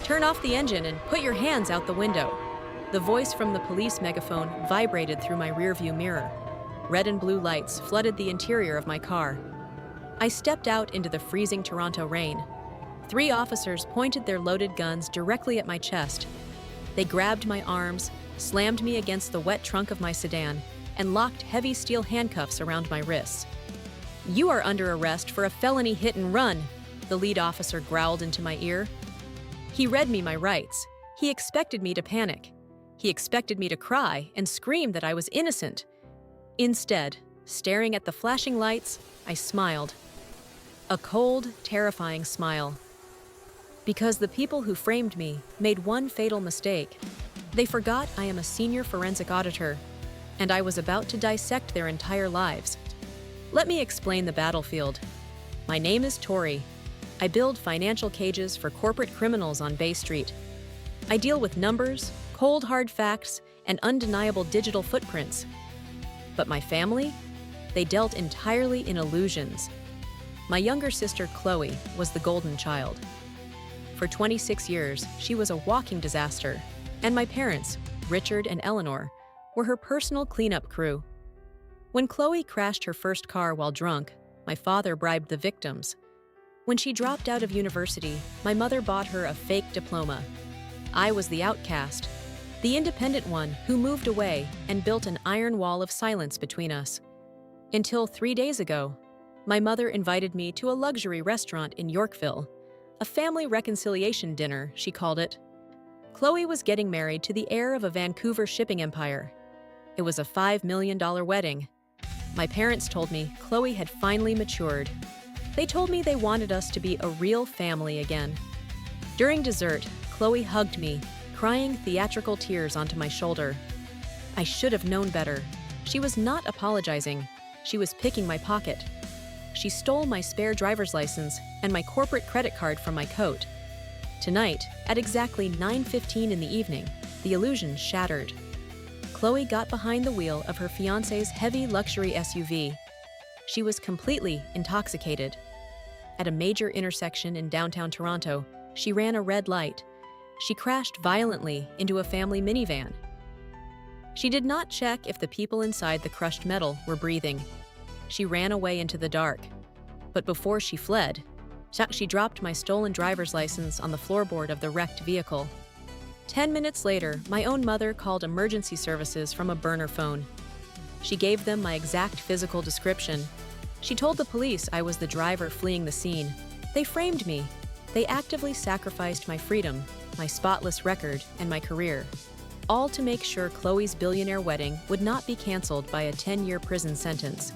Turn off the engine and put your hands out the window." The voice from the police megaphone vibrated through my rearview mirror. Red and blue lights flooded the interior of my car. I stepped out into the freezing Toronto rain. 3 officers pointed their loaded guns directly at my chest. They grabbed my arms, slammed me against the wet trunk of my sedan, and locked heavy steel handcuffs around my wrists. "You are under arrest for a felony hit and run," the lead officer growled into my ear. He read me my rights. He expected me to panic. He expected me to cry and scream that I was innocent. Instead, staring at the flashing lights, I smiled. A cold, terrifying smile. Because the people who framed me made one fatal mistake. They forgot I am a senior forensic auditor, and I was about to dissect their entire lives. Let me explain the battlefield. My name is Tori. I build financial cages for corporate criminals on Bay Street. I deal with numbers, cold hard facts, and undeniable digital footprints. But my family? They dealt entirely in illusions. My younger sister, Chloe, was the golden child. For 26 years, she was a walking disaster, and my parents, Richard and Eleanor, were her personal cleanup crew. When Chloe crashed her first car while drunk, my father bribed the victims. When she dropped out of university, my mother bought her a fake diploma. I was the outcast, the independent one who moved away and built an iron wall of silence between us. Until 3 days ago, my mother invited me to a luxury restaurant in Yorkville, a family reconciliation dinner, she called it. Chloe was getting married to the heir of a Vancouver shipping empire. It was a $5 million wedding. My parents told me Chloe had finally matured. They told me they wanted us to be a real family again. During dessert, Chloe hugged me, crying theatrical tears onto my shoulder. I should have known better. She was not apologizing. She was picking my pocket. She stole my spare driver's license and my corporate credit card from my coat. Tonight, at exactly 9:15 in the evening, the illusion shattered. Chloe got behind the wheel of her fiancé's heavy luxury SUV. She was completely intoxicated. At a major intersection in downtown Toronto, she ran a red light. She crashed violently into a family minivan. She did not check if the people inside the crushed metal were breathing. She ran away into the dark. But before she fled, she dropped my stolen driver's license on the floorboard of the wrecked vehicle. 10 minutes later, my own mother called emergency services from a burner phone. She gave them my exact physical description. She told the police I was the driver fleeing the scene. They framed me. They actively sacrificed my freedom, my spotless record, and my career. All to make sure Chloe's billionaire wedding would not be canceled by a 10-year prison sentence.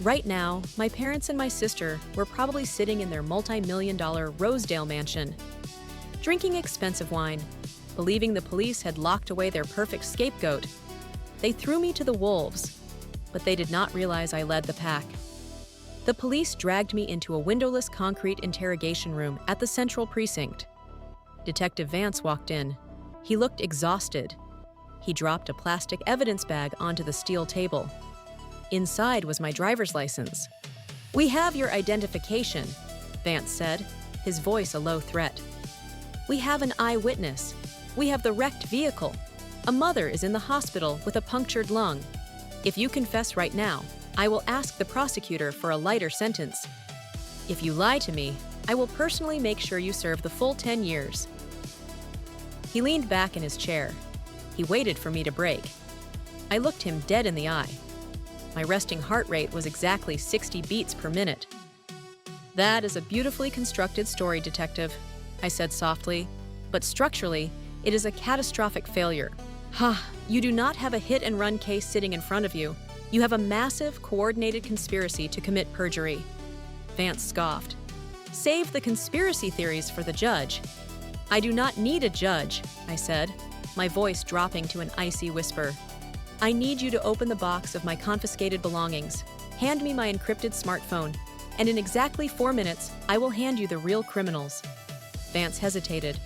Right now, my parents and my sister were probably sitting in their multi-million-dollar Rosedale mansion, drinking expensive wine, believing the police had locked away their perfect scapegoat. They threw me to the wolves, but they did not realize I led the pack. The police dragged me into a windowless concrete interrogation room at the Central Precinct. Detective Vance walked in. He looked exhausted. He dropped a plastic evidence bag onto the steel table. Inside was my driver's license. "We have your identification," Vance said, his voice a low threat. "We have an eyewitness. We have the wrecked vehicle. A mother is in the hospital with a punctured lung. If you confess right now, I will ask the prosecutor for a lighter sentence. If you lie to me, I will personally make sure you serve the full 10 years. He leaned back in his chair. He waited for me to break. I looked him dead in the eye. My resting heart rate was exactly 60 beats per minute. "That is a beautifully constructed story, Detective," I said softly, "but structurally, it is a catastrophic failure. You do not have a hit-and-run case sitting in front of you. You have a massive, coordinated conspiracy to commit perjury." Vance scoffed. "Save the conspiracy theories for the judge." "I do not need a judge," I said, my voice dropping to an icy whisper. "I need you to open the box of my confiscated belongings, hand me my encrypted smartphone, and in exactly 4 minutes, I will hand you the real criminals." Vance hesitated.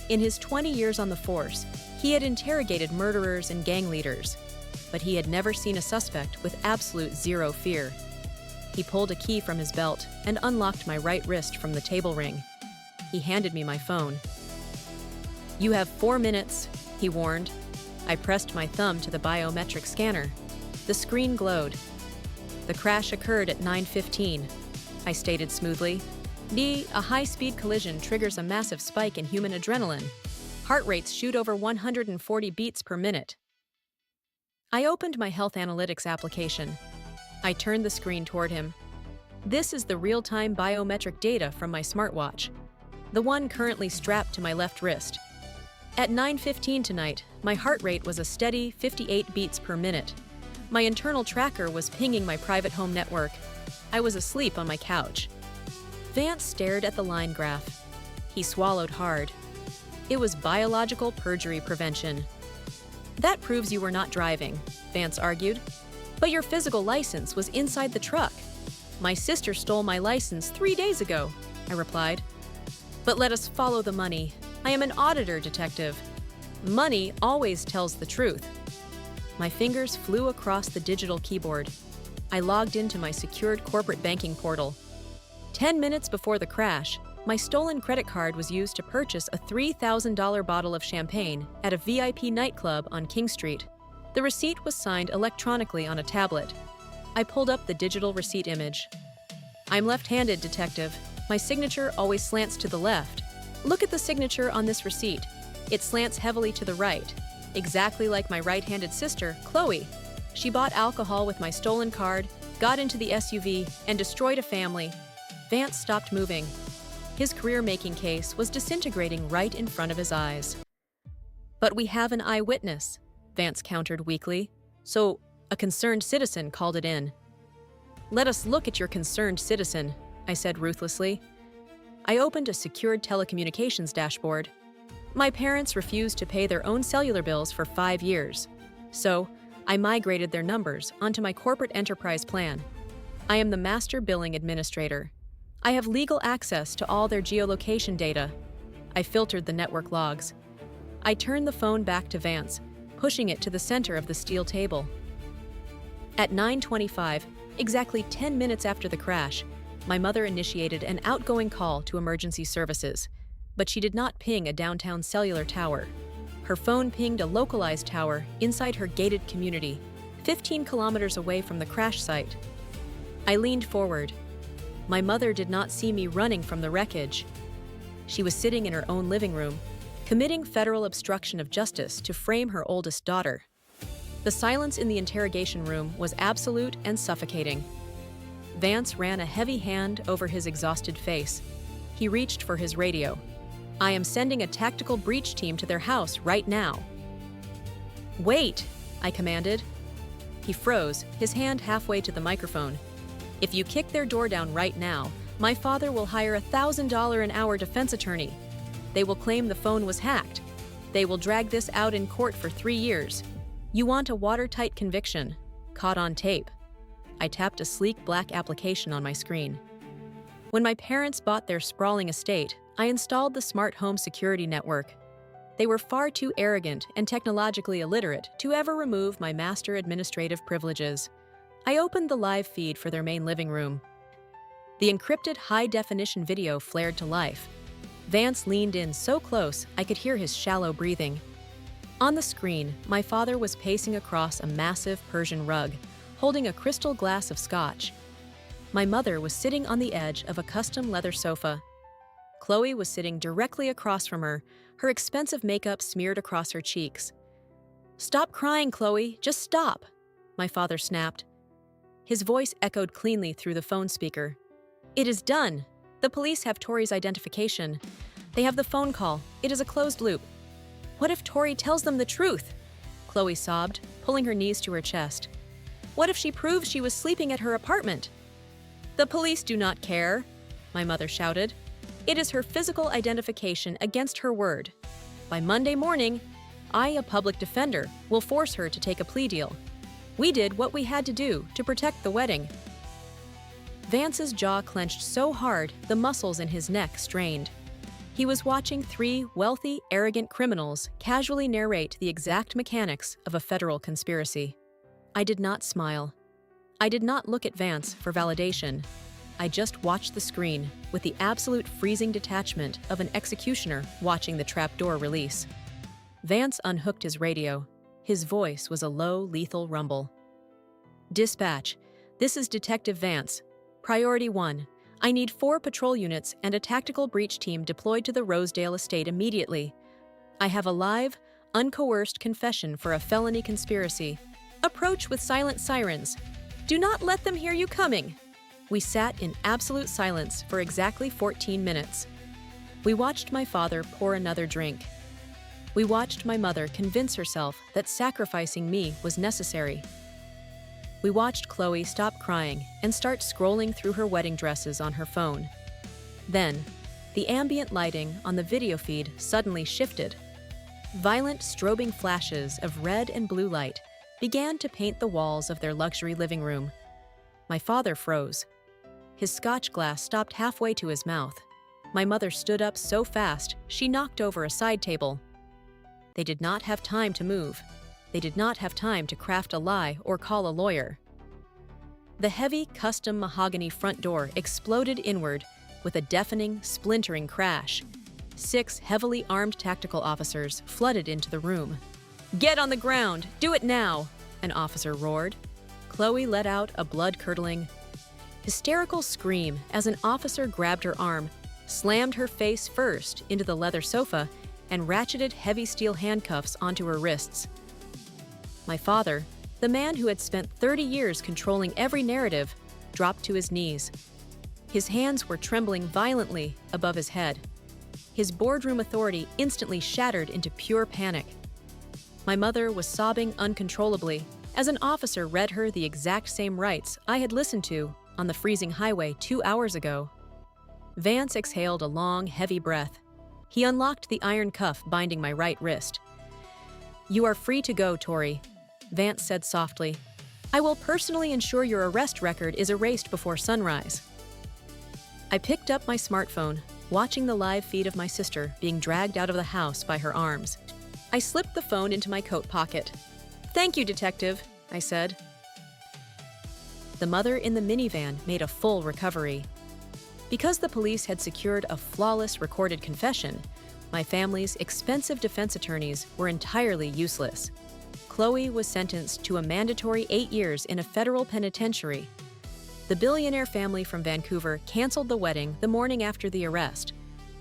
In his 20 years on the force, he had interrogated murderers and gang leaders, but he had never seen a suspect with absolute zero fear. He pulled a key from his belt and unlocked my right wrist from the table ring. He handed me my phone. "You have 4 minutes," he warned. I pressed my thumb to the biometric scanner. The screen glowed. "The crash occurred at 9:15, I stated smoothly. A high-speed collision triggers a massive spike in human adrenaline. Heart rates shoot over 140 beats per minute." I opened my health analytics application. I turned the screen toward him. "This is the real-time biometric data from my smartwatch, the one currently strapped to my left wrist. At 9:15 tonight, my heart rate was a steady 58 beats per minute. My internal tracker was pinging my private home network. I was asleep on my couch." Vance stared at the line graph. He swallowed hard. It was biological perjury prevention. "That proves you were not driving," Vance argued. "But your physical license was inside the truck." "My sister stole my license 3 days ago," I replied. "But let us follow the money. I am an auditor, detective. Money always tells the truth." My fingers flew across the digital keyboard. I logged into my secured corporate banking portal. 10 minutes before the crash, my stolen credit card was used to purchase a $3,000 bottle of champagne at a VIP nightclub on King Street. The receipt was signed electronically on a tablet. I pulled up the digital receipt image. "I'm left-handed, detective. My signature always slants to the left. Look at the signature on this receipt. It slants heavily to the right, exactly like my right-handed sister, Chloe. She bought alcohol with my stolen card, got into the SUV, and destroyed a family." Vance stopped moving. His career-making case was disintegrating right in front of his eyes. "But we have an eyewitness," Vance countered weakly. "So, a concerned citizen called it in." "Let us look at your concerned citizen," I said ruthlessly. I opened a secured telecommunications dashboard. My parents refused to pay their own cellular bills for 5 years. So, I migrated their numbers onto my corporate enterprise plan. I am the master billing administrator. I have legal access to all their geolocation data. I filtered the network logs. I turned the phone back to Vance, pushing it to the center of the steel table. At 9:25, exactly 10 minutes after the crash, my mother initiated an outgoing call to emergency services, but she did not ping a downtown cellular tower. Her phone pinged a localized tower inside her gated community, 15 kilometers away from the crash site. I leaned forward. My mother did not see me running from the wreckage. She was sitting in her own living room, committing federal obstruction of justice to frame her oldest daughter. The silence in the interrogation room was absolute and suffocating. Vance ran a heavy hand over his exhausted face. He reached for his radio. "I am sending a tactical breach team to their house right now." "Wait," I commanded. He froze, his hand halfway to the microphone. "If you kick their door down right now, my father will hire a $1,000 an hour defense attorney. They will claim the phone was hacked. They will drag this out in court for 3 years. You want a watertight conviction, caught on tape." I tapped a sleek black application on my screen. When my parents bought their sprawling estate, I installed the smart home security network. They were far too arrogant and technologically illiterate to ever remove my master administrative privileges. I opened the live feed for their main living room. The encrypted high-definition video flared to life. Vance leaned in so close I could hear his shallow breathing. On the screen, my father was pacing across a massive Persian rug, holding a crystal glass of scotch. My mother was sitting on the edge of a custom leather sofa. Chloe was sitting directly across from her, her expensive makeup smeared across her cheeks. "Stop crying, Chloe, just stop," my father snapped. His voice echoed cleanly through the phone speaker. "It is done. The police have Tori's identification. They have the phone call. It is a closed loop." "What if Tori tells them the truth?" Chloe sobbed, pulling her knees to her chest. "What if she proves she was sleeping at her apartment?" "The police do not care," my mother shouted. "It is her physical identification against her word. By Monday morning, I, a public defender, will force her to take a plea deal. We did what we had to do to protect the wedding." Vance's jaw clenched so hard the muscles in his neck strained. He was watching 3 wealthy, arrogant criminals casually narrate the exact mechanics of a federal conspiracy. I did not smile. I did not look at Vance for validation. I just watched the screen with the absolute freezing detachment of an executioner watching the trapdoor release. Vance unhooked his radio. His voice was a low, lethal rumble. "Dispatch, this is Detective Vance. Priority 1. I need 4 patrol units and a tactical breach team deployed to the Rosedale estate immediately. I have a live, uncoerced confession for a felony conspiracy. Approach with silent sirens. Do not let them hear you coming." We sat in absolute silence for exactly 14 minutes. We watched my father pour another drink. We watched my mother convince herself that sacrificing me was necessary. We watched Chloe stop crying and start scrolling through her wedding dresses on her phone. Then, the ambient lighting on the video feed suddenly shifted. Violent strobing flashes of red and blue light began to paint the walls of their luxury living room. My father froze. His scotch glass stopped halfway to his mouth. My mother stood up so fast, she knocked over a side table. They did not have time to move. They did not have time to craft a lie or call a lawyer. The heavy, custom mahogany front door exploded inward with a deafening, splintering crash. 6 heavily armed tactical officers flooded into the room. "Get on the ground! Do it now!" an officer roared. Chloe let out a blood-curdling, hysterical scream as an officer grabbed her arm, slammed her face first into the leather sofa, and ratcheted heavy steel handcuffs onto her wrists. My father, the man who had spent 30 years controlling every narrative, dropped to his knees. His hands were trembling violently above his head. His boardroom authority instantly shattered into pure panic. My mother was sobbing uncontrollably as an officer read her the exact same rights I had listened to on the freezing highway 2 hours ago. Vance exhaled a long, heavy breath. He unlocked the iron cuff binding my right wrist. "You are free to go, Tori," Vance said softly. "I will personally ensure your arrest record is erased before sunrise." I picked up my smartphone, watching the live feed of my sister being dragged out of the house by her arms. I slipped the phone into my coat pocket. "Thank you, Detective," I said. The mother in the minivan made a full recovery. Because the police had secured a flawless recorded confession, my family's expensive defense attorneys were entirely useless. Chloe was sentenced to a mandatory 8 years in a federal penitentiary. The billionaire family from Vancouver canceled the wedding the morning after the arrest,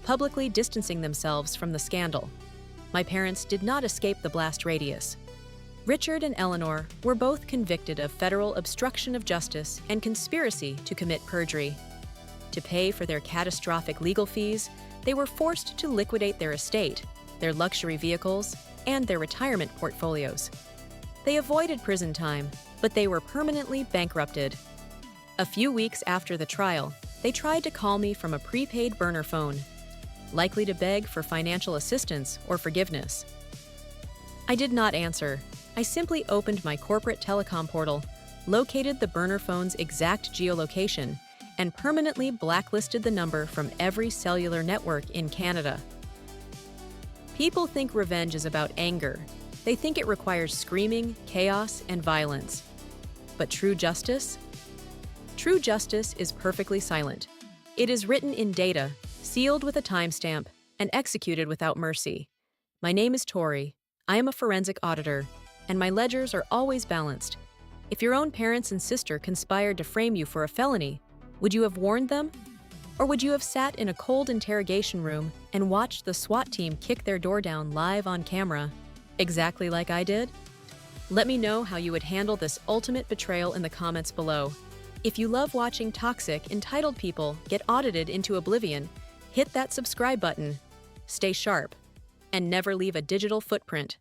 publicly distancing themselves from the scandal. My parents did not escape the blast radius. Richard and Eleanor were both convicted of federal obstruction of justice and conspiracy to commit perjury. To pay for their catastrophic legal fees, they were forced to liquidate their estate, their luxury vehicles, and their retirement portfolios. They avoided prison time, but they were permanently bankrupted. A few weeks after the trial, they tried to call me from a prepaid burner phone, likely to beg for financial assistance or forgiveness. I did not answer. I simply opened my corporate telecom portal, located the burner phone's exact geolocation, and permanently blacklisted the number from every cellular network in Canada. People think revenge is about anger. They think it requires screaming, chaos, and violence. But true justice? True justice is perfectly silent. It is written in data, sealed with a timestamp, and executed without mercy. My name is Tori. I am a forensic auditor, and my ledgers are always balanced. If your own parents and sister conspired to frame you for a felony, would you have warned them? Or would you have sat in a cold interrogation room and watched the SWAT team kick their door down live on camera, exactly like I did? Let me know how you would handle this ultimate betrayal in the comments below. If you love watching toxic, entitled people get audited into oblivion, hit that subscribe button, stay sharp, and never leave a digital footprint.